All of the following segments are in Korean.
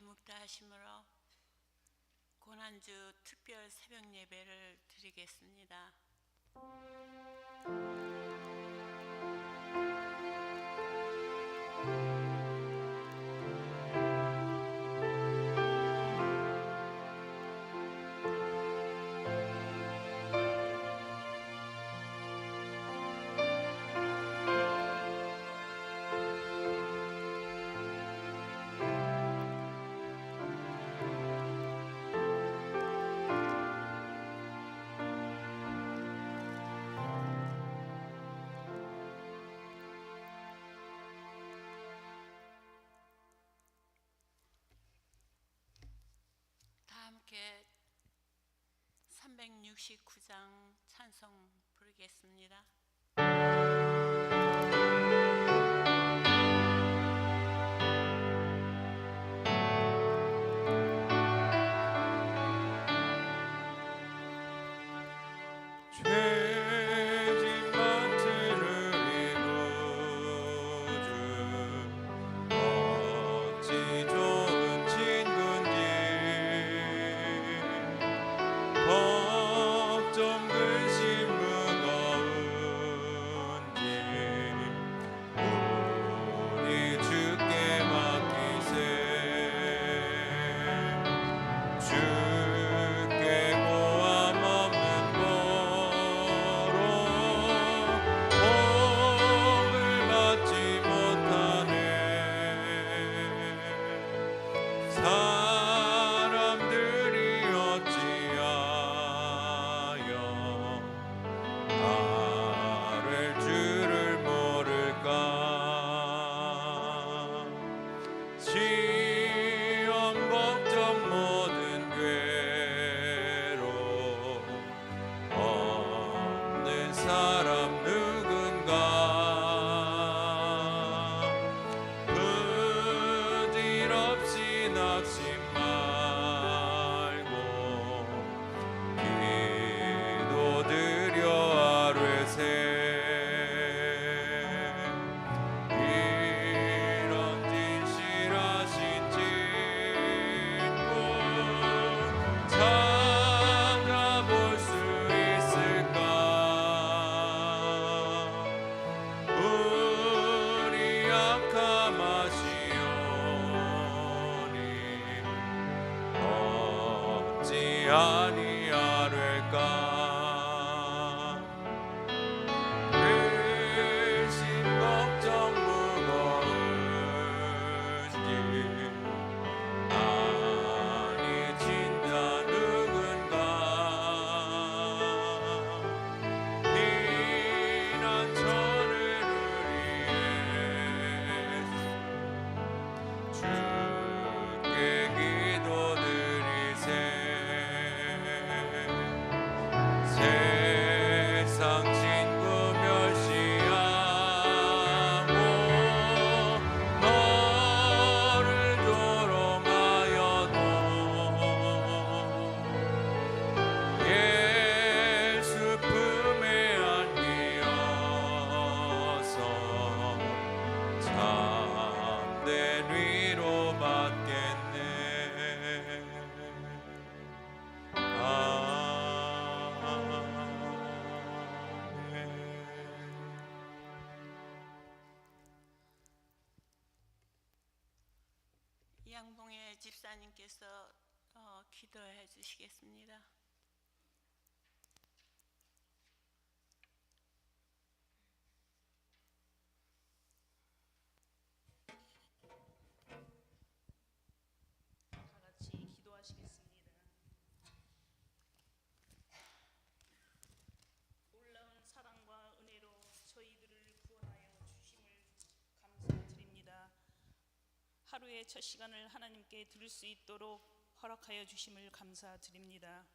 묵다하심으로 고난주 특별 새벽 예배를 드리겠습니다. 함께 369장 찬송 부르겠습니다. 양봉의 집사님께서 기도해 주시겠습니다. 다 같이 기도하시겠습니다. 놀라운 사랑과 은혜로 저희들을 구원하여 주심을 감사드립니다. 하루의 첫 시간을 하나님께 드릴 수 있도록 허락하여 주심을 감사드립니다.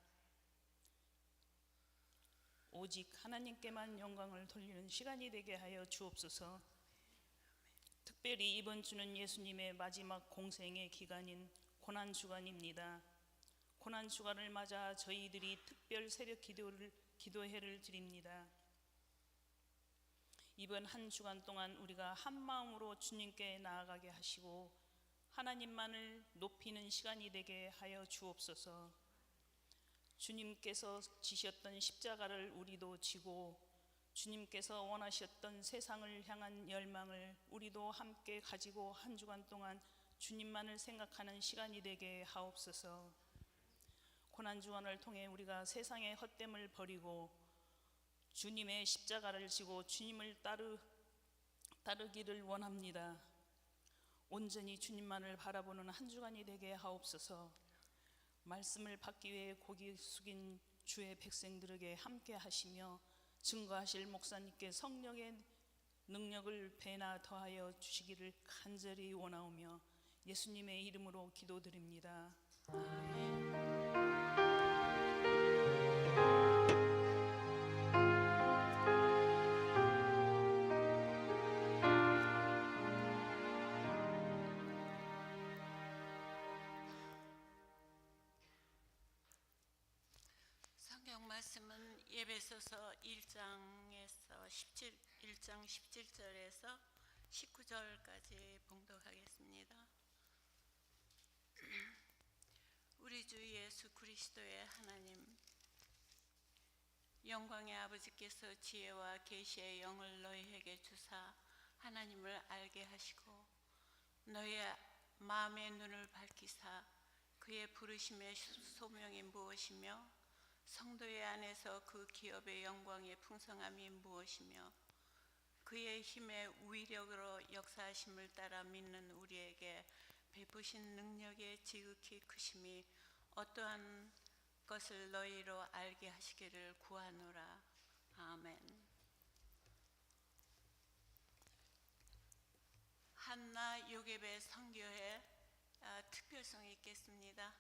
오직 하나님께만 영광을 돌리는 시간이 되게 하여 주옵소서. 특별히 이번 주는 예수님의 마지막 공생의 기간인 고난주간입니다. 고난주간을 맞아 저희들이 특별 새벽 기도회를 드립니다. 이번 한 주간 동안 우리가 한 마음으로 주님께 나아가게 하시고 하나님만을 높이는 시간이 되게 하여 주옵소서. 주님께서 지셨던 십자가를 우리도 지고 주님께서 원하셨던 세상을 향한 열망을 우리도 함께 가지고 한 주간 동안 주님만을 생각하는 시간이 되게 하옵소서. 고난주간을 통해 우리가 세상의 헛됨을 버리고 주님의 십자가를 지고 주님을 따르기를 원합니다. 온전히 주님만을 바라보는 한 주간이 되게 하옵소서. 말씀을 받기 위해 고개 숙인 주의 백성들에게 함께 하시며 증거하실 목사님께 성령의 능력을 배나 더하여 주시기를 간절히 원하오며 예수님의 이름으로 기도드립니다. 성경 말씀은 에베소서 1장 17절에서 19절까지 봉독하겠습니다. 우리 주 예수 그리스도의 하나님, 영광의 아버지께서 지혜와 계시의 영을 너희에게 주사 하나님을 알게 하시고 너희의 마음의 눈을 밝히사 그의 부르심의 소명이 무엇이며 성도의 안에서 그 기업의 영광의 풍성함이 무엇이며 그의 힘의 위력으로 역사하심을 따라 믿는 우리에게 베푸신 능력의 지극히 크심이 어떠한 것을 너희로 알게 하시기를 구하노라. 아멘. 한나 요괴배 선교회 특별성이 있겠습니다.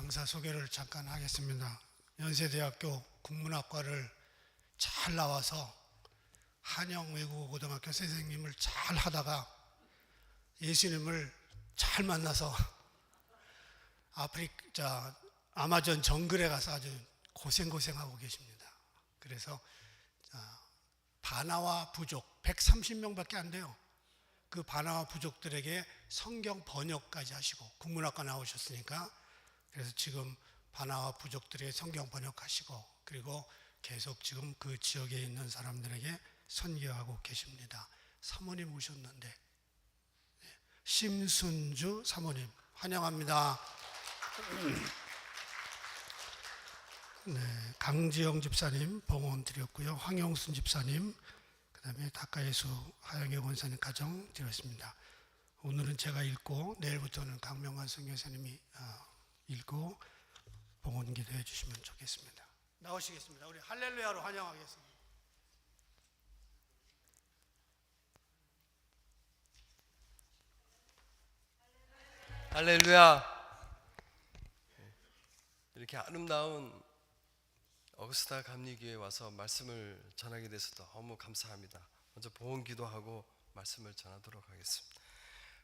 강사 소개를 잠깐 하겠습니다. 연세대학교 국문학과를 잘 나와서 한영 외국어 고등학교 선생님을 잘 하다가 예수님을 잘 만나서 아마존 정글에 가서 아주 고생하고 계십니다. 그래서 바나와 부족 130명밖에 안 돼요. 그 바나와 부족들에게 성경 번역까지 하시고, 국문학과 나오셨으니까, 그래서 지금 바나와 부족들에게 성경 번역하시고, 그리고 계속 지금 그 지역에 있는 사람들에게 선교하고 계십니다. 사모님 오셨는데, 심순주 사모님 환영합니다. 네, 강지영 집사님 봉헌 드렸고요. 황영순 집사님, 그 다음에 다카예수 하영애 권사님 가정 드렸습니다. 오늘은 제가 읽고 내일부터는 강명환 선교사님이 읽고 봉헌 기도해 주시면 좋겠습니다. 나오시겠습니다. 우리 할렐루야로 환영하겠습니다. 할렐루야. 이렇게 아름다운 어거스타 감리교회에 와서 말씀을 전하게 돼서 너무 감사합니다. 먼저 봉헌 기도하고 말씀을 전하도록 하겠습니다.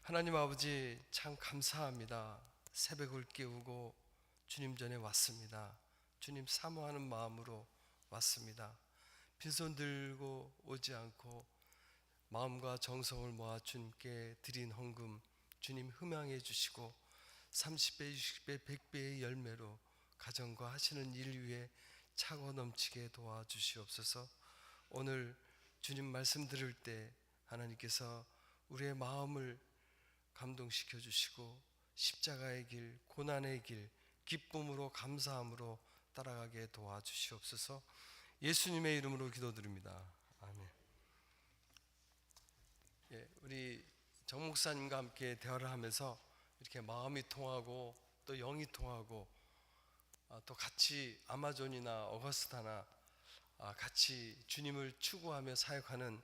하나님 아버지, 참 감사합니다. 새벽을 깨우고 주님 전에 왔습니다. 주님 사모하는 마음으로 왔습니다. 빈손 들고 오지 않고 마음과 정성을 모아 주님께 드린 헌금 주님 흠양해 주시고 30배, 60배, 100배의 열매로 가정과 하시는 일 위에 차고 넘치게 도와주시옵소서. 오늘 주님 말씀 들을 때 하나님께서 우리의 마음을 감동시켜 주시고 십자가의 길, 고난의 길, 기쁨으로 감사함으로 따라가게 도와주시옵소서. 예수님의 이름으로 기도드립니다. 아멘. 우리 정 목사님과 함께 대화를 하면서 이렇게 마음이 통하고 또 영이 통하고 또 같이 아마존이나 어거스타나 같이 주님을 추구하며 사역하는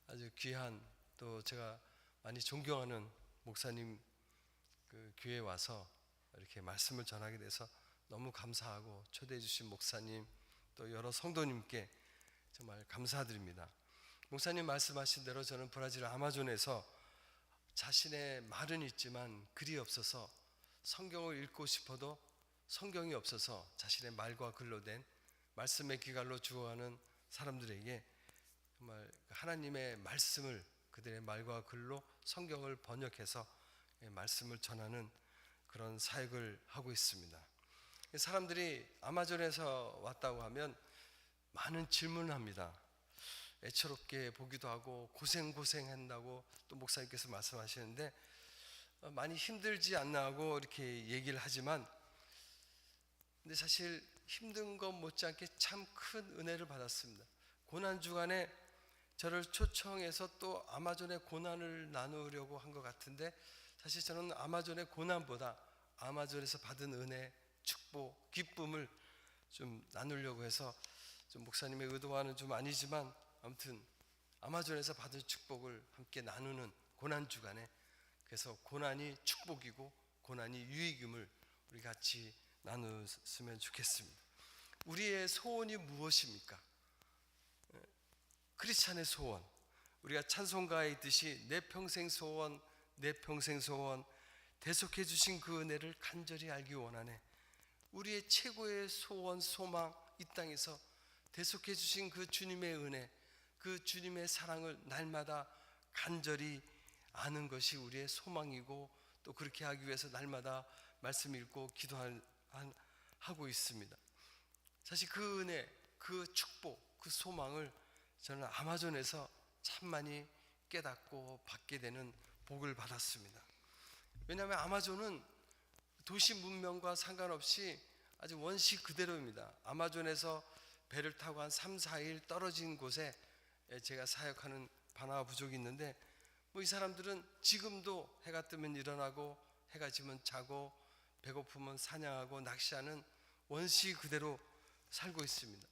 아주 귀한, 또 제가 많이 존경하는 목사님 그 교회에 와서 이렇게 말씀을 전하게 돼서 너무 감사하고, 초대해 주신 목사님 또 여러 성도님께 정말 감사드립니다. 목사님 말씀하신 대로 저는 브라질 아마존에서 자신의 말은 있지만 글이 없어서 성경을 읽고 싶어도 성경이 없어서 자신의 말과 글로 된 말씀의 기갈로 죽어가는 사람들에게 정말 하나님의 말씀을 그들의 말과 글로 성경을 번역해서 말씀을 전하는 그런 사역을 하고 있습니다. 사람들이 아마존에서 왔다고 하면 많은 질문을 합니다. 애처롭게 보기도 하고 고생한다고 또 목사님께서 말씀하시는데 많이 힘들지 않나 하고 이렇게 얘기를 하지만, 근데 사실 힘든 것 못지않게 참 큰 은혜를 받았습니다. 고난 주간에 저를 초청해서 또 아마존의 고난을 나누려고 한 것 같은데, 사실 저는 아마존의 고난보다 아마존에서 받은 은혜, 축복, 기쁨을 좀 나누려고 해서, 좀 목사님의 의도와는 좀 아니지만 아무튼 아마존에서 받은 축복을 함께 나누는 고난 주간에, 그래서 고난이 축복이고 고난이 유익임을 우리 같이 나눴으면 좋겠습니다. 우리의 소원이 무엇입니까? 크리스찬의 소원, 우리가 찬송가에 있듯이 내 평생 소원, 내 평생 소원, 대속해 주신 그 은혜를 간절히 알기 원하네. 우리의 최고의 소원, 소망, 이 땅에서 대속해 주신 그 주님의 은혜, 그 주님의 사랑을 날마다 간절히 아는 것이 우리의 소망이고, 또 그렇게 하기 위해서 날마다 말씀 읽고 기도하고 있습니다. 사실 그 은혜, 그 축복, 그 소망을 저는 아마존에서 참 많이 깨닫고 받게 되는 복을 받았습니다. 왜냐하면 아마존은 도시 문명과 상관없이 아주 원시 그대로입니다. 아마존에서 배를 타고 한 3, 4일 떨어진 곳에 제가 사역하는 바나와 부족이 있는데, 이 사람들은 지금도 해가 뜨면 일어나고 해가 지면 자고 배고프면 사냥하고 낚시하는 원시 그대로 살고 있습니다.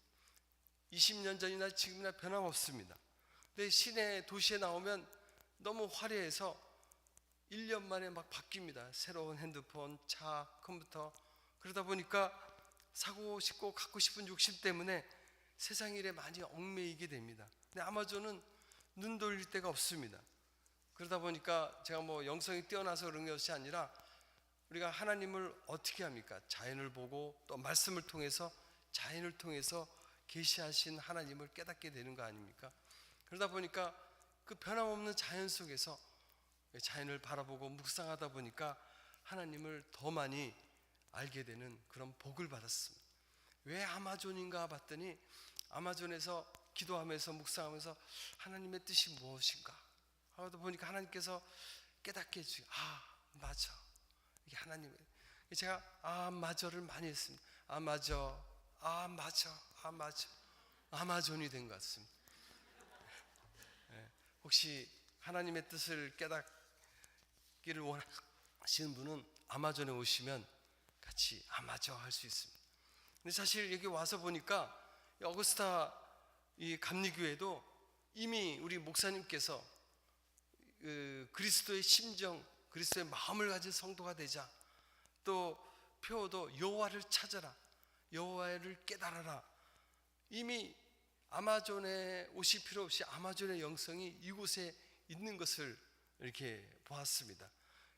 20년 전이나 지금이나 변함없습니다. 근데 시내 도시에 나오면 너무 화려해서 1년 만에 막 바뀝니다. 새로운 핸드폰, 차, 컴퓨터, 그러다 보니까 사고 싶고 갖고 싶은 욕심 때문에 세상 일에 많이 얽매이게 됩니다. 근데 아마존은 눈 돌릴 데가 없습니다. 그러다 보니까 제가 뭐 영성이 뛰어나서 그런 것이 아니라 우리가 하나님을 어떻게 합니까? 자연을 보고 또 말씀을 통해서 자연을 통해서 계시하신 하나님을 깨닫게 되는 거 아닙니까? 그러다 보니까 그 변함없는 자연 속에서 자연을 바라보고 묵상하다 보니까 하나님을 더 많이 알게 되는 그런 복을 받았습니다. 왜 아마존인가 봤더니 아마존에서 기도하면서 묵상하면서 하나님의 뜻이 무엇인가 하다 보니까 하나님께서 깨닫게 해주시고 맞아, 이게 하나님의, 제가 맞아를 많이 했습니다. 맞아, 아마존이 된 것 같습니다. 혹시 하나님의 뜻을 깨닫기를 원하시는 분은 아마존에 오시면 같이 맞아 할 수 있습니다. 근데 사실 여기 와서 보니까 어거스타 이 감리교회도 이미 우리 목사님께서 그리스도의 심정, 그리스도의 마음을 가진 성도가 되자, 또 표어도 여호와를 찾아라, 여호와를 깨달아라, 이미 아마존에 오실 필요 없이 아마존의 영성이 이곳에 있는 것을 이렇게 보았습니다.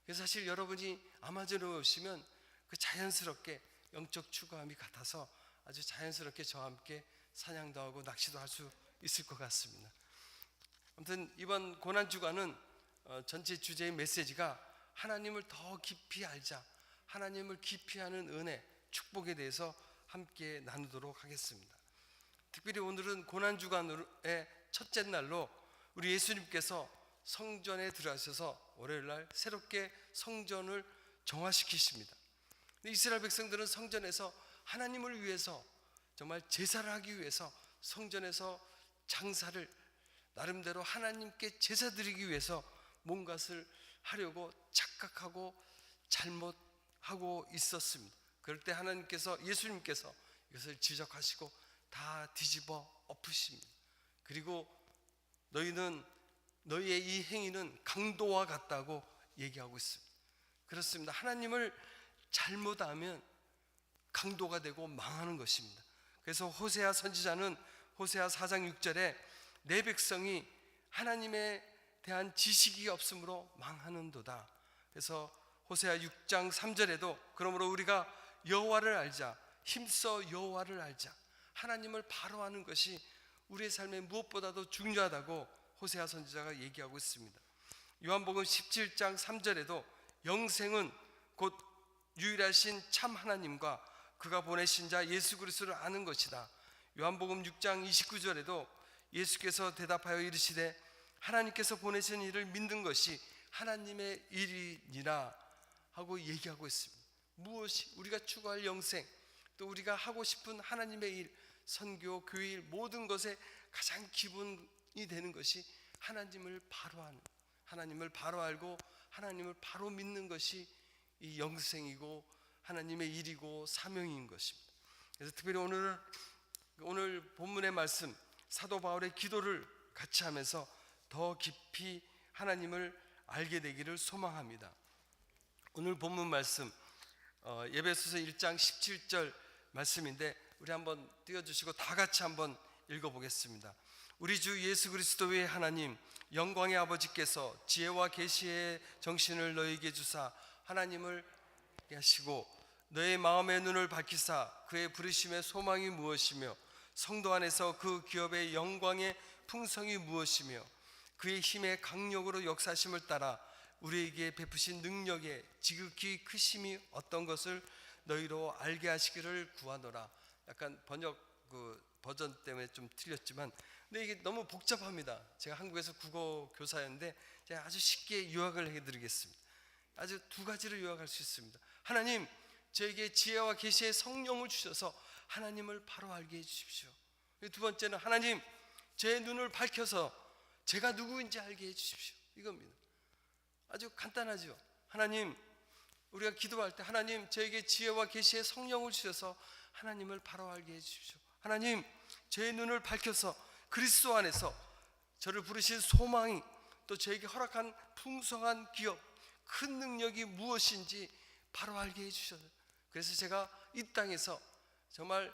그래서 사실 여러분이 아마존에 오시면 그 자연스럽게 영적 추구함이 같아서 아주 자연스럽게 저와 함께 사냥도 하고 낚시도 할 수 있을 것 같습니다. 아무튼 이번 고난주간은 전체 주제의 메시지가 하나님을 더 깊이 알자, 하나님을 깊이 아는 은혜, 축복에 대해서 함께 나누도록 하겠습니다. 특별히 오늘은 고난주간의 첫째 날로 우리 예수님께서 성전에 들어가셔서 월요일날 새롭게 성전을 정화시키십니다. 이스라엘 백성들은 성전에서 하나님을 위해서 정말 제사를 하기 위해서 성전에서 장사를 나름대로 하나님께 제사 드리기 위해서 뭔가를 하려고 착각하고 잘못하고 있었습니다. 그럴 때 하나님께서, 예수님께서 이것을 지적하시고 다 뒤집어 엎으십니다. 그리고 너희의 이 행위는 강도와 같다고 얘기하고 있습니다. 그렇습니다. 하나님을 잘못하면 강도가 되고 망하는 것입니다. 그래서 호세아 선지자는 호세아 4장 6절에 내 백성이 하나님에 대한 지식이 없으므로 망하는도다. 그래서 호세아 6장 3절에도 그러므로 우리가 여호와를 알자, 힘써 여호와를 알자, 하나님을 바로 아는 것이 우리의 삶에 무엇보다도 중요하다고 호세아 선지자가 얘기하고 있습니다. 요한복음 17장 3절에도 영생은 곧 유일하신 참 하나님과 그가 보내신 자 예수 그리스도를 아는 것이다. 요한복음 6장 29절에도 예수께서 대답하여 이르시되 하나님께서 보내신 이를 믿는 것이 하나님의 일이니라 하고 얘기하고 있습니다. 무엇이 우리가 추구할 영생, 또 우리가 하고 싶은 하나님의 일, 선교, 교회 일, 모든 것에 가장 기본이 되는 것이 하나님을 바로 아는, 하나님을 바로 알고 하나님을 바로 믿는 것이 이 영생이고 하나님의 일이고 사명인 것입니다. 그래서 특별히 오늘 본문의 말씀, 사도 바울의 기도를 같이 하면서 더 깊이 하나님을 알게 되기를 소망합니다. 오늘 본문 말씀 에베소서 1장 17절 말씀인데 우리 한번 띄워주시고 다 같이 한번 읽어보겠습니다. 우리 주 예수 그리스도의 하나님 영광의 아버지께서 지혜와 계시의 정신을 너에게 주사 하나님을 하시고 너의 마음의 눈을 밝히사 그의 부르심의 소망이 무엇이며 성도 안에서 그 기업의 영광의 풍성이 무엇이며 그의 힘의 강력으로 역사심을 따라 우리에게 베푸신 능력의 지극히 크심이 어떤 것을 너희로 알게 하시기를 구하노라. 약간 번역 버전 때문에 좀 틀렸지만 근데 이게 너무 복잡합니다. 제가 한국에서 국어 교사였는데 제가 아주 쉽게 요약을 해드리겠습니다. 아주 두 가지를 요약할 수 있습니다. 하나님, 저에게 지혜와 계시의 성령을 주셔서 하나님을 바로 알게 해주십시오. 두 번째는 하나님, 제 눈을 밝혀서 제가 누구인지 알게 해주십시오. 이겁니다. 아주 간단하죠. 하나님, 우리가 기도할 때 하나님, 저에게 지혜와 계시의 성령을 주셔서 하나님을 바로 알게 해주십시오. 하나님, 제 눈을 밝혀서 그리스도 안에서 저를 부르신 소망이 또 저에게 허락한 풍성한 기업, 큰 능력이 무엇인지 바로 알게 해주셔서 그래서 제가 이 땅에서 정말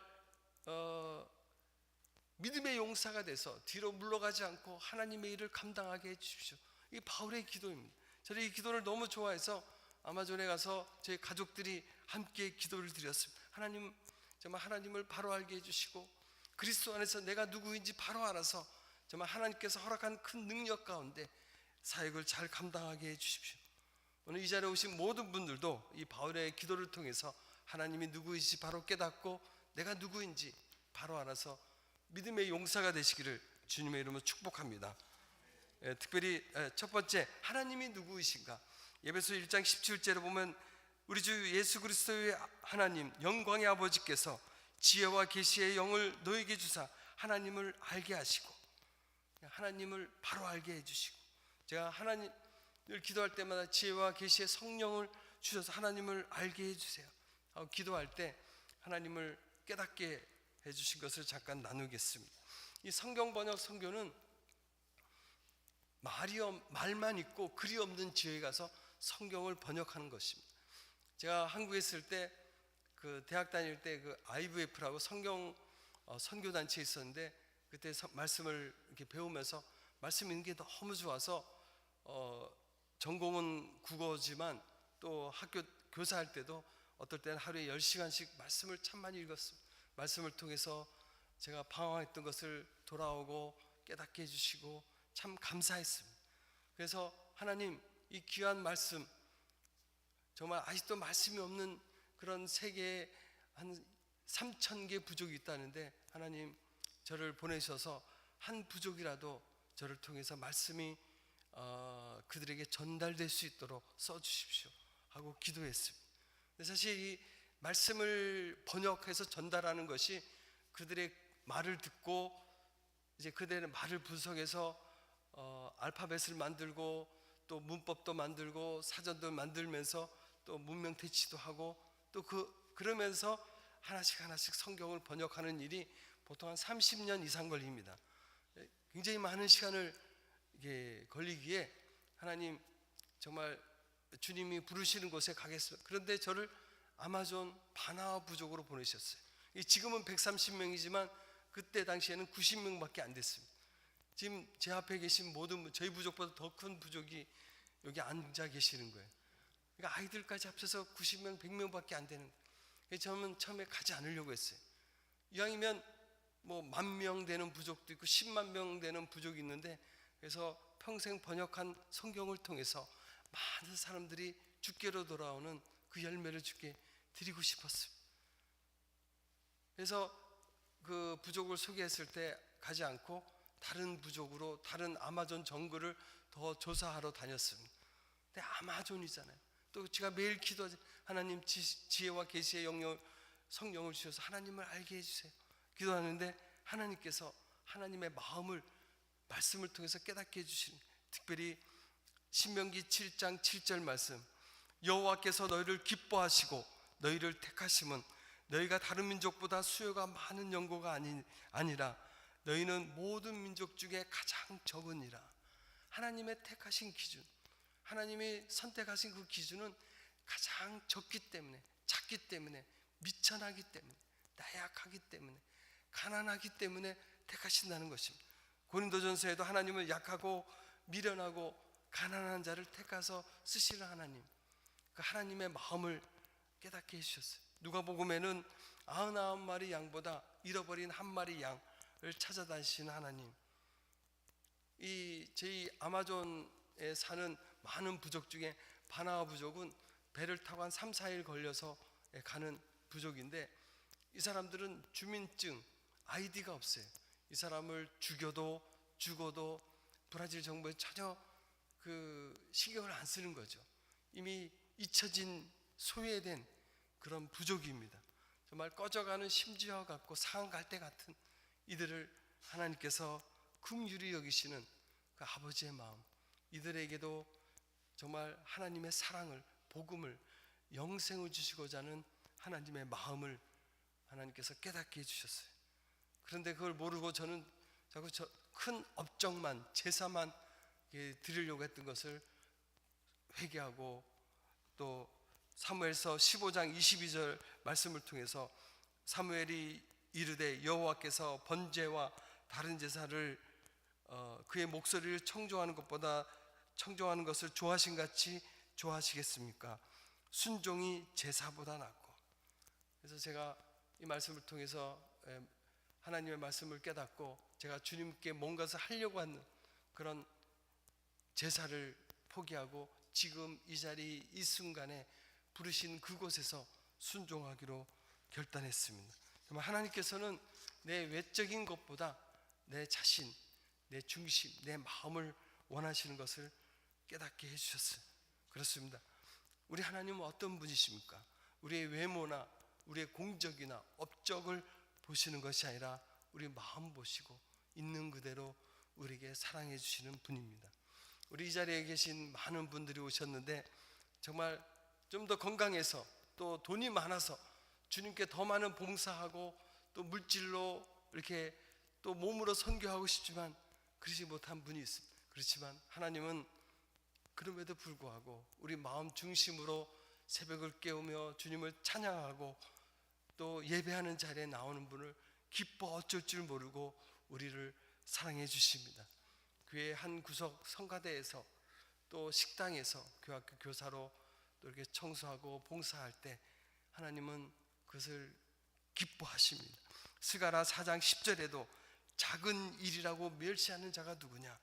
믿음의 용사가 돼서 뒤로 물러가지 않고 하나님의 일을 감당하게 해주십시오. 이 바울의 기도입니다. 저는 이 기도를 너무 좋아해서 아마존에 가서 저희 가족들이 함께 기도를 드렸습니다. 하나님, 정말 하나님을 바로 알게 해주시고 그리스도 안에서 내가 누구인지 바로 알아서 정말 하나님께서 허락한 큰 능력 가운데 사역을 잘 감당하게 해주십시오. 오늘 이 자리에 오신 모든 분들도 이 바울의 기도를 통해서 하나님이 누구인지 바로 깨닫고 내가 누구인지 바로 알아서 믿음의 용사가 되시기를 주님의 이름으로 축복합니다. 특별히 첫 번째, 하나님이 누구이신가? 에베소 1장 17절에 보면 우리 주 예수 그리스도의 하나님 영광의 아버지께서 지혜와 계시의 영을 너에게 주사 하나님을 알게 하시고 하나님을 바로 알게 해주시고, 제가 하나님을 기도할 때마다 지혜와 계시의 성령을 주셔서 하나님을 알게 해주세요 하고 기도할 때 하나님을 깨닫게 해주신 것을 잠깐 나누겠습니다. 이 성경 번역 성교는 말만 있고 글이 없는 지역에 가서 성경을 번역하는 것입니다. 제가 한국에 있을 때 그 대학 다닐 때 그 IVF라고 성경 선교 단체에 있었는데 그때 말씀을 이렇게 배우면서 말씀 있는 게 너무 좋아서 전공은 국어지만 또 학교 교사할 때도 어떨 때는 하루에 10시간씩 말씀을 참 많이 읽었습니다. 말씀을 통해서 제가 방황했던 것을 돌아오고 깨닫게 해주시고 참 감사했습니다. 그래서 하나님, 이 귀한 말씀, 정말 아직도 말씀이 없는 그런 세계에 한 3,000개 부족이 있다는데 하나님 저를 보내셔서 한 부족이라도 저를 통해서 말씀이 그들에게 전달될 수 있도록 써주십시오 하고 기도했습니다. 사실 이 말씀을 번역해서 전달하는 것이 그들의 말을 듣고 이제 그들의 말을 분석해서 알파벳을 만들고 또 문법도 만들고 사전도 만들면서 또 문명 대치도 하고 또 그러면서 하나씩 성경을 번역하는 일이 보통 한 30년 이상 걸립니다. 굉장히 많은 시간을 걸리기에 하나님 정말 주님이 부르시는 곳에 가겠습니다. 그런데 저를 아마존 바나와 부족으로 보내셨어요. 지금은 130명이지만 그때 당시에는 90명밖에 안 됐습니다. 지금 제 앞에 계신 모든 저희 부족보다 더 큰 부족이 여기 앉아 계시는 거예요. 그러니까 아이들까지 합쳐서 90명, 100명밖에 안 되는 거예요. 저는 처음에 가지 않으려고 했어요. 이왕이면 뭐 10,000명 되는 부족도 있고 10만 명 되는 부족이 있는데, 그래서 평생 번역한 성경을 통해서 많은 사람들이 주께로 돌아오는 그 열매를 주께 드리고 싶었습니다. 그래서 그 부족을 소개했을 때 가지 않고 다른 부족으로 다른 아마존 정글을 더 조사하러 다녔습니다. 근데 아마존이잖아요. 또 제가 매일 기도하지, 하나님 지혜와 계시의 영역 성령을 주셔서 하나님을 알게 해주세요 기도하는데 하나님께서 하나님의 마음을 말씀을 통해서 깨닫게 해주시는, 특별히 신명기 7장 7절 말씀, 여호와께서 너희를 기뻐하시고 너희를 택하심은 너희가 다른 민족보다 수요가 많은 연고가 아니라 너희는 모든 민족 중에 가장 적으니라. 하나님의 택하신 기준, 하나님이 선택하신 그 기준은 가장 적기 때문에, 작기 때문에, 미천하기 때문에, 나약하기 때문에, 가난하기 때문에 택하신다는 것입니다. 고린도전서에도 하나님을 약하고 미련하고 가난한 자를 택하서 쓰시는 하나님, 그 하나님의 마음을 깨닫게 해주셨어요. 누가복음에는 99마리 양보다 잃어버린 한 마리 양을 찾아다니시는 하나님, 이 저희 아마존에 사는 많은 부족 중에 바나와 부족은 배를 타고 한 3, 4일 걸려서 가는 부족인데, 이 사람들은 주민증, 아이디가 없어요. 이 사람을 죽어도 브라질 정부에 전혀 그 신경을 안 쓰는 거죠. 이미 잊혀진, 소외된 그런 부족입니다. 정말 꺼져가는 심지어 같고 상한 갈대 같은 이들을 하나님께서 긍휼히 여기시는 그 아버지의 마음, 이들에게도 정말 하나님의 사랑을, 복음을, 영생을 주시고자 하는 하나님의 마음을 하나님께서 깨닫게 해주셨어요. 그런데 그걸 모르고 저는 자꾸 큰 업적만, 제사만 드리려고 했던 것을 회개하고 또 사무엘서 15장 22절 말씀을 통해서 사무엘이 이르되 여호와께서 번제와 다른 제사를 그의 목소리를 청종하는 것보다 청종하는 것을 좋아하신 같이 좋아하시겠습니까? 순종이 제사보다 낫고. 그래서 제가 이 말씀을 통해서 하나님의 말씀을 깨닫고 제가 주님께 뭔가를 하려고 하는 그런 제사를 포기하고 지금 이 자리 이 순간에 부르신 그곳에서 순종하기로 결단했습니다. 정말 하나님께서는 내 외적인 것보다 내 자신, 내 중심, 내 마음을 원하시는 것을 깨닫게 해주셨어요. 그렇습니다. 우리 하나님은 어떤 분이십니까? 우리의 외모나 우리의 공적이나 업적을 보시는 것이 아니라 우리 마음 보시고 있는 그대로 우리에게 사랑해 주시는 분입니다. 우리 이 자리에 계신 많은 분들이 오셨는데 정말 좀 더 건강해서 또 돈이 많아서 주님께 더 많은 봉사하고 또 물질로 이렇게 또 몸으로 선교하고 싶지만 그러지 못한 분이 있습니다. 그렇지만 하나님은 그럼에도 불구하고 우리 마음 중심으로 새벽을 깨우며 주님을 찬양하고 또 예배하는 자리에 나오는 분을 기뻐 어쩔 줄 모르고 우리를 사랑해 주십니다. 교회 한 구석 성가대에서 또 식당에서 교학교 교사로 또 이렇게 청소하고 봉사할 때 하나님은 그것을 기뻐하십니다. 스가랴 4장 10절에도 작은 일이라고 멸시하는 자가 누구냐.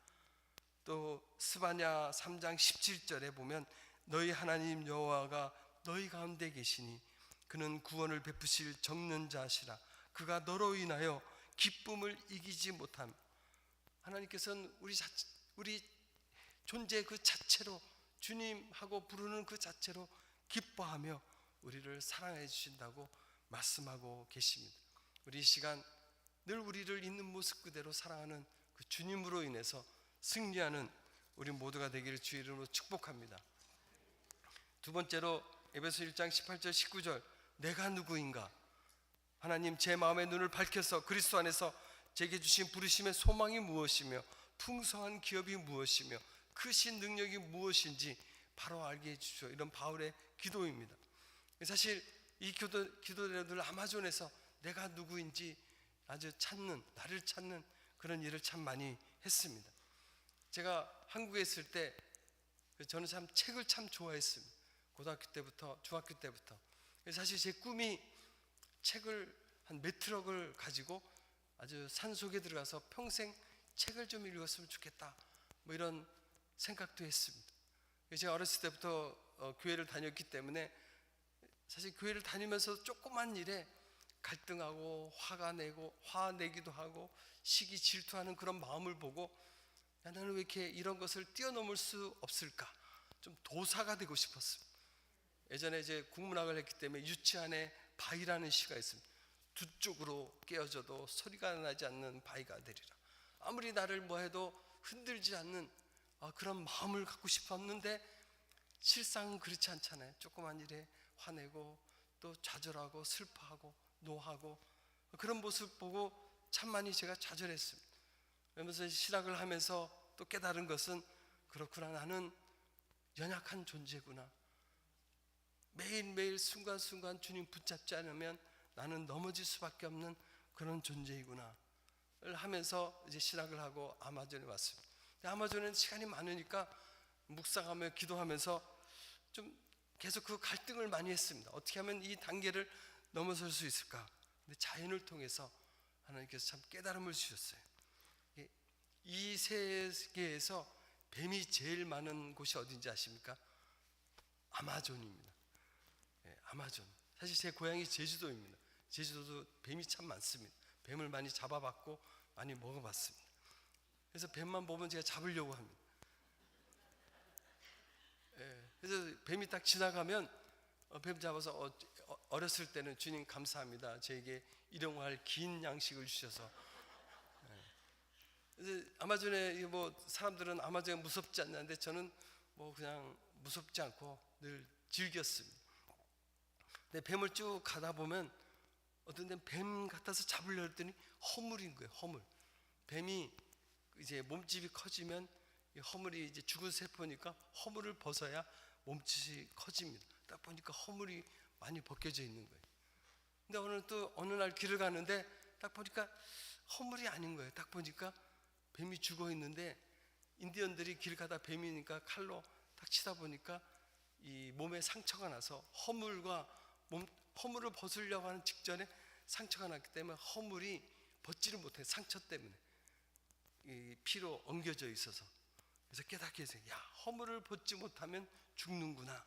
또 스바냐 3장 17절에 보면 너희 하나님 여호와가 너희 가운데 계시니 그는 구원을 베푸실 적는 자시라. 그가 너로 인하여 기쁨을 이기지 못함. 하나님께서는 우리 존재 그 자체로 주님하고 부르는 그 자체로 기뻐하며 우리를 사랑해 주신다고 말씀하고 계십니다. 우리 이 시간 늘 우리를 있는 모습 그대로 사랑하는 그 주님으로 인해서 승리하는 우리 모두가 되기를 주의 이름으로 축복합니다. 두 번째로 에베소 1장 18절 19절 내가 누구인가? 하나님 제 마음의 눈을 밝혀서 그리스도 안에서 제게 주신 부르심의 소망이 무엇이며 풍성한 기업이 무엇이며 크신 능력이 무엇인지 바로 알게 해주시오. 이런 바울의 기도입니다. 사실 이 기도들을 아마존에서 내가 누구인지 아주 나를 찾는 그런 일을 참 많이 했습니다. 제가 한국에 있을 때 저는 참 책을 참 좋아했습니다. 고등학교 때부터 중학교 때부터. 사실 제 꿈이 책을 한 몇 트럭을 가지고 아주 산속에 들어가서 평생 책을 좀 읽었으면 좋겠다 뭐 이런 생각도 했습니다. 제가 어렸을 때부터 교회를 다녔기 때문에 사실 교회를 다니면서 조그만 일에 갈등하고 화내기도 하고 시기 질투하는 그런 마음을 보고 야, 나는 왜 이렇게 이런 것을 뛰어넘을 수 없을까? 좀 도사가 되고 싶었습니다. 예전에 이제 국문학을 했기 때문에 유치안에 바위라는 시가 있습니다. 두 쪽으로 깨어져도 소리가 나지 않는 바위가 되리라. 아무리 나를 뭐 해도 흔들지 않는 그런 마음을 갖고 싶었는데 실상은 그렇지 않잖아요. 조그만 일에 화내고 또 좌절하고 슬퍼하고 노하고 그런 모습 보고 참 많이 제가 좌절했습니다. 그러면서 신학을 하면서 또 깨달은 것은 그렇구나, 나는 연약한 존재구나. 매일매일 순간순간 주님 붙잡지 않으면 나는 넘어질 수밖에 없는 그런 존재이구나 를 하면서 이제 신학을 하고 아마존에 왔습니다. 아마존에는 시간이 많으니까 묵상하며 기도하면서 좀 계속 그 갈등을 많이 했습니다. 어떻게 하면 이 단계를 넘어설 수 있을까? 근데 자연을 통해서 하나님께서 참 깨달음을 주셨어요. 이 세계에서 뱀이 제일 많은 곳이 어딘지 아십니까? 아마존입니다. 아마존. 사실 제 고향이 제주도입니다. 제주도도 뱀이 참 많습니다. 뱀을 많이 잡아봤고 많이 먹어봤습니다. 그래서 뱀만 보면 제가 잡으려고 합니다. 그래서 뱀이 딱 지나가면 뱀 잡아서 어렸을 때는 주님 감사합니다. 저에게 일용할 긴 양식을 주셔서. 그래서 아마존에 뭐 사람들은 아마존이 무섭지 않는데 저는 뭐 그냥 무섭지 않고 늘 즐겼습니다. 근데 뱀을 쭉 가다 보면 어떤 데는 뱀 같아서 잡으려 했더니 허물인 거예요. 허물. 뱀이 이제 몸집이 커지면 이 허물이 이제 죽은 세포니까 허물을 벗어야 몸집이 커집니다. 딱 보니까 허물이 많이 벗겨져 있는 거예요. 근데 어느 날 길을 가는데 딱 보니까 허물이 아닌 거예요. 딱 보니까 뱀이 죽어 있는데 인디언들이 길 가다 뱀이니까 칼로 딱 치다 보니까 이 몸에 상처가 나서 허물을 벗으려고 하는 직전에 상처가 났기 때문에 허물이 벗지를 못해. 상처 때문에 이 피로 엉겨져 있어서. 그래서 깨닫게 해서 야, 허물을 벗지 못하면 죽는구나.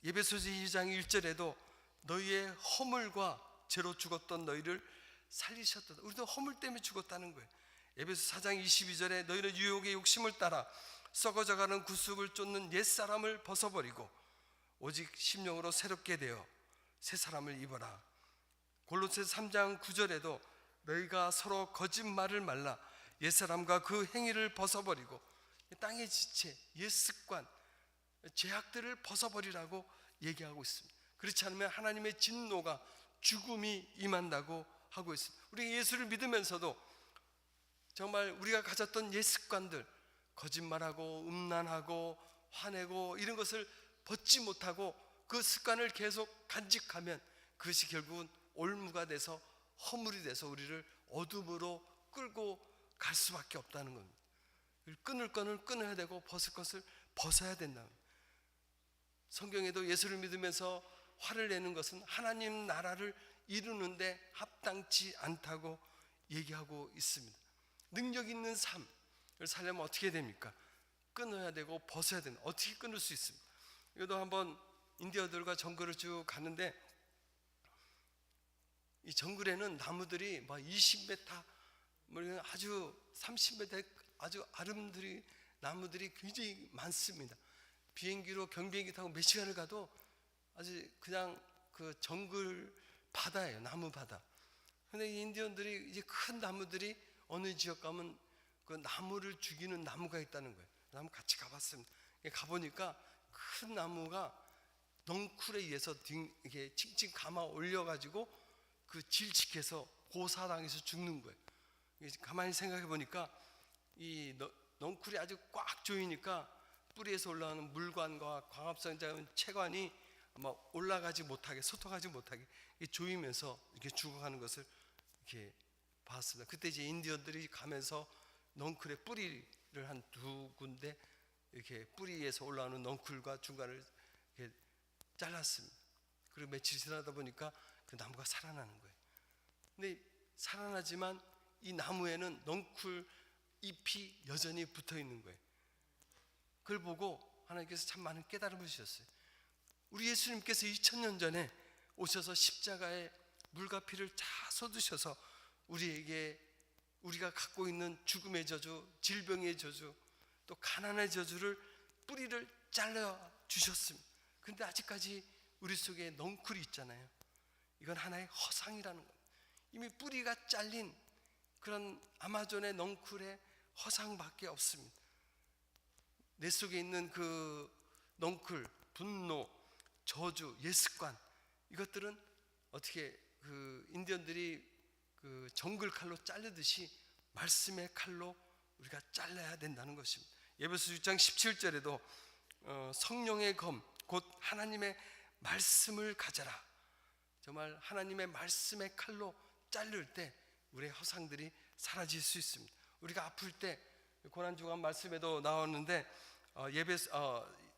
에베소서 2장 1절에도 너희의 허물과 죄로 죽었던 너희를 살리셨다. 우리도 허물 때문에 죽었다는 거예요. 에베소 4장 22절에 너희는 유혹의 욕심을 따라 썩어져가는 구습을 쫓는 옛사람을 벗어버리고 오직 심령으로 새롭게 되어 새 사람을 입어라. 골로새서 3장 9절에도 너희가 서로 거짓말을 말라 옛사람과 그 행위를 벗어버리고 땅의 지체, 옛습관, 죄악들을 벗어버리라고 얘기하고 있습니다. 그렇지 않으면 하나님의 진노가 죽음이 임한다고 하고 있습니다. 우리 예수를 믿으면서도 정말 우리가 가졌던 옛습관들, 거짓말하고 음란하고 화내고 이런 것을 벗지 못하고 그 습관을 계속 간직하면 그것이 결국은 올무가 돼서 허물이 돼서 우리를 어둠으로 끌고 갈 수밖에 없다는 겁니다. 끊을 것을 끊어야 되고 벗을 것을 벗어야 된다. 성경에도 예수를 믿으면서 화를 내는 것은 하나님 나라를 이루는데 합당치 않다고 얘기하고 있습니다. 능력 있는 삶을 살려면 어떻게 됩니까? 끊어야 되고 벗어야 된다. 어떻게 끊을 수 있습니까? 이것도 한번 인디어들과 정글을 쭉 가는데 이 정글에는 나무들이 막 20m, 아주 30m 아주 아름드리 나무들이 굉장히 많습니다. 비행기로 경비행기 타고 몇 시간을 가도 아주 그냥 그 정글 바다예요. 나무 바다. 근데 이 인디언들이 이제 큰 나무들이 어느 지역 가면 그 나무를 죽이는 나무가 있다는 거예요. 나무 같이 가봤습니다. 가보니까 큰 나무가 넝쿨에 의해서 이게 칭칭 감아 올려가지고 그 질식해서 고사당해서 죽는 거예요. 가만히 생각해 보니까 이 넝쿨이 아주 꽉 조이니까 뿌리에서 올라오는 물관과 광합성장은 체관이 아마 올라가지 못하게 소통하지 못하게 조이면서 이렇게 죽어가는 것을 이렇게 봤습니다. 그때 이제 인디언들이 가면서 넝쿨의 뿌리를 한 두 군데 이렇게 뿌리에서 올라오는 넝쿨과 중간을 이렇게 잘랐습니다. 그리고 며칠 지나다 보니까 그 나무가 살아나는 거예요. 근데 살아나지만 이 나무에는 넝쿨 잎이 여전히 붙어 있는 거예요. 그걸 보고 하나님께서 참 많은 깨달음을 주셨어요. 우리 예수님께서 2000년 전에 오셔서 십자가에 물과 피를 다 쏟으셔서 우리에게 우리가 갖고 있는 죽음의 저주, 질병의 저주, 또 가난의 저주를 뿌리를 잘라 주셨습니다. 그런데 아직까지 우리 속에 넝쿨이 있잖아요. 이건 하나의 허상이라는 겁니다. 이미 뿌리가 잘린 그런 아마존의 넝쿨의 허상밖에 없습니다. 내 속에 있는 그 넝쿨, 분노, 저주, 옛습관, 이것들은 어떻게 그 인디언들이 그 정글 칼로 자르듯이 말씀의 칼로 우리가 잘라야 된다는 것입니다. 에베소 6장 17절에도 성령의 검, 곧 하나님의 말씀을 가져라. 정말 하나님의 말씀의 칼로 자를 때 우리의 허상들이 사라질 수 있습니다. 우리가 아플 때 고난주간 말씀에도 나오는데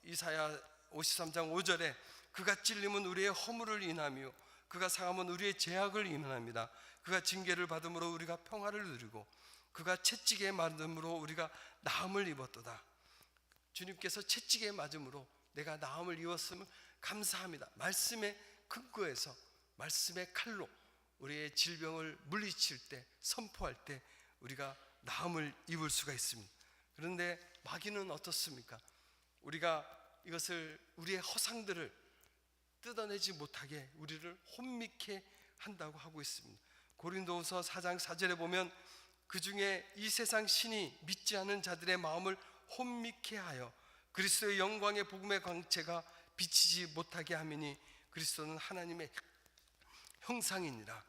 이사야 53장 5절에 그가 찔림은 우리의 허물을 인하며 그가 상함은 우리의 죄악을 인하합니다. 그가 징계를 받음으로 우리가 평화를 누리고 그가 채찍에 맞음으로 우리가 나음을 입었도다. 주님께서 채찍에 맞음으로 내가 나음을 입었음을 감사합니다. 말씀의 근거에서 말씀의 칼로 우리의 질병을 물리칠 때, 선포할 때 우리가 나음을 입을 수가 있습니다. 그런데 마귀는 어떻습니까? 우리가 이것을 우리의 허상들을 뜯어내지 못하게 우리를 혼미케 한다고 하고 있습니다. 고린도후서 4장 4절에 보면 그 중에 이 세상 신이 믿지 않은 자들의 마음을 혼미케 하여 그리스도의 영광의 복음의 광채가 비치지 못하게 하미니 그리스도는 하나님의 형상이니라.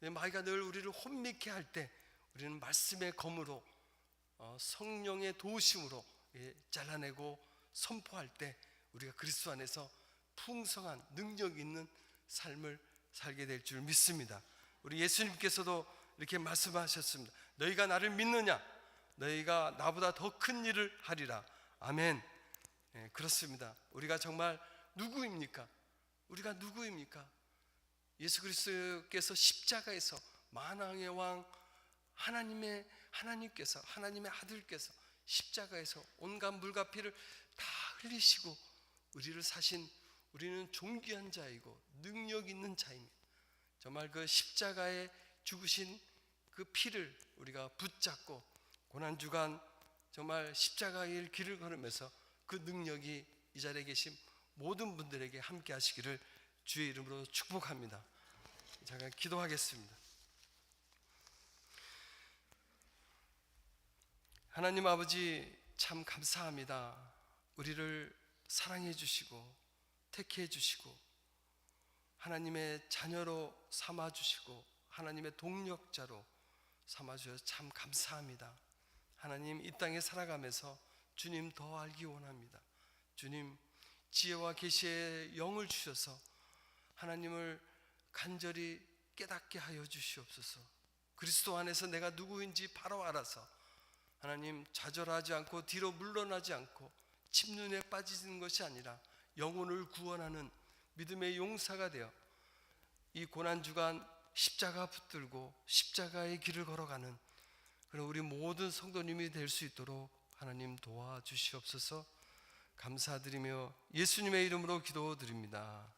마귀가 늘 우리를 혼미케 할 때 우리는 말씀의 검으로 성령의 도우심으로 잘라내고 선포할 때 우리가 그리스도 안에서 풍성한 능력 있는 삶을 살게 될 줄 믿습니다. 우리 예수님께서도 이렇게 말씀하셨습니다. 너희가 나를 믿느냐? 너희가 나보다 더 큰 일을 하리라. 아멘. 예, 그렇습니다. 우리가 정말 누구입니까? 우리가 누구입니까? 예수 그리스도께서 십자가에서 만왕의 왕 하나님께서 하나님의 아들께서 십자가에서 온갖 물과 피를 다 흘리시고 우리를 사신, 우리는 존귀한 자이고 능력 있는 자입니다. 정말 그 십자가에 죽으신 그 피를 우리가 붙잡고 고난주간 정말 십자가의 길을 걸으면서 그 능력이 이 자리에 계신 모든 분들에게 함께 하시기를 주의 이름으로 축복합니다. 잠깐 기도하겠습니다. 하나님 아버지, 참 감사합니다. 우리를 사랑해 주시고 택해 주시고 하나님의 자녀로 삼아 주시고 하나님의 동력자로 삼아 주셔서 참 감사합니다. 하나님, 이 땅에 살아가면서 주님 더 알기 원합니다. 주님, 지혜와 계시의 영을 주셔서 하나님을 간절히 깨닫게 하여 주시옵소서. 그리스도 안에서 내가 누구인지 바로 알아서 하나님, 좌절하지 않고 뒤로 물러나지 않고 침륜에 빠지는 것이 아니라 영혼을 구원하는 믿음의 용사가 되어 이 고난주간 십자가 붙들고 십자가의 길을 걸어가는 그런 우리 모든 성도님이 될 수 있도록 하나님 도와주시옵소서. 감사드리며 예수님의 이름으로 기도드립니다.